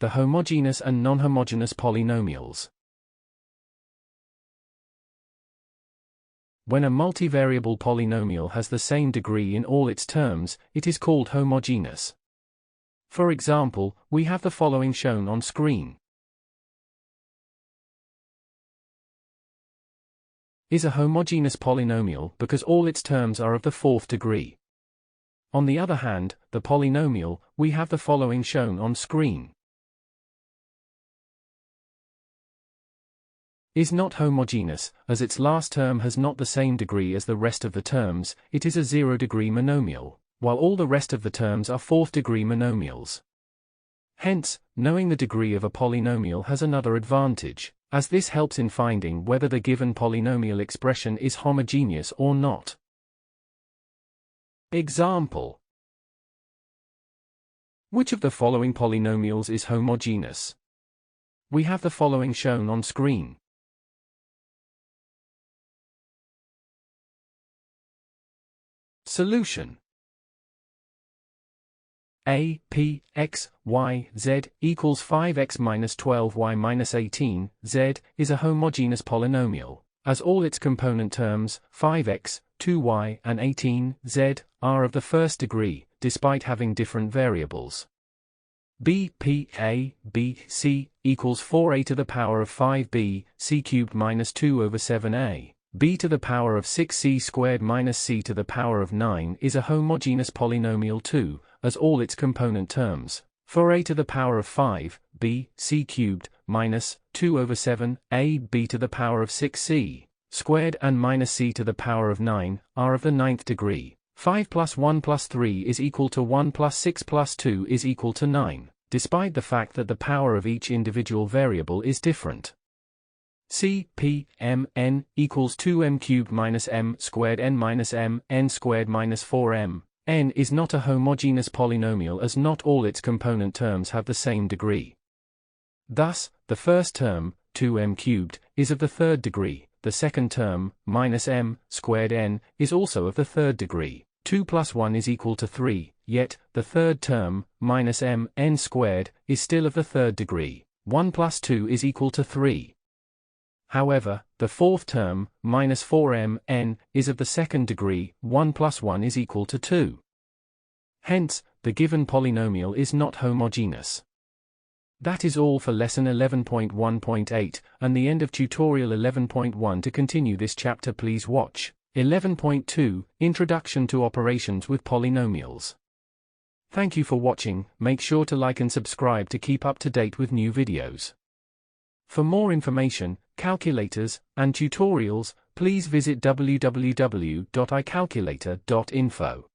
the homogeneous and non-homogeneous polynomials. When a multivariable polynomial has the same degree in all its terms, it is called homogeneous. For example, we have the following shown on screen. Is a homogeneous polynomial because all its terms are of the fourth degree. On the other hand, the polynomial, we have the following shown on screen. Is not homogeneous, as its last term has not the same degree as the rest of the terms. It is a zero-degree monomial, while all the rest of the terms are fourth-degree monomials. Hence, knowing the degree of a polynomial has another advantage, as this helps in finding whether the given polynomial expression is homogeneous or not. Example: which of the following polynomials is homogeneous? We have the following shown on screen. Solution: a, p, x, y, z equals 5x minus 12y minus 18, z, is a homogeneous polynomial, as all its component terms, 5x, 2y and 18, z, are of the first degree, despite having different variables. b, p, a, b, c, equals 4a to the power of 5b, c cubed minus 2 over 7a. b to the power of 6c squared minus c to the power of 9 is a homogeneous polynomial too, as all its component terms, 4a to the power of 5, b, c cubed, minus 2 over 7, a, b to the power of 6c squared and minus c to the power of 9, are of the ninth degree. 5 plus 1 plus 3 is equal to 1 plus 6 plus 2 is equal to 9, despite the fact that the power of each individual variable is different. C, P, M, N equals 2m cubed minus m squared n minus m, n squared minus 4m. N is not a homogeneous polynomial as not all its component terms have the same degree. Thus, the first term, 2m cubed, is of the third degree, the second term, minus m squared n, is also of the third degree. 2 plus 1 is equal to 3, yet, the third term, minus m n squared, is still of the third degree. 1 plus 2 is equal to 3. However, the fourth term, minus 4m n, is of the second degree. 1 plus 1 is equal to 2. Hence, the given polynomial is not homogeneous. That is all for lesson 11.1.8, and the end of tutorial 11.1. To continue this chapter, please watch 11.2, Introduction to Operations with Polynomials. Thank you for watching. Make sure to like and subscribe to keep up to date with new videos. For more information, calculators, and tutorials, please visit www.icalculator.info.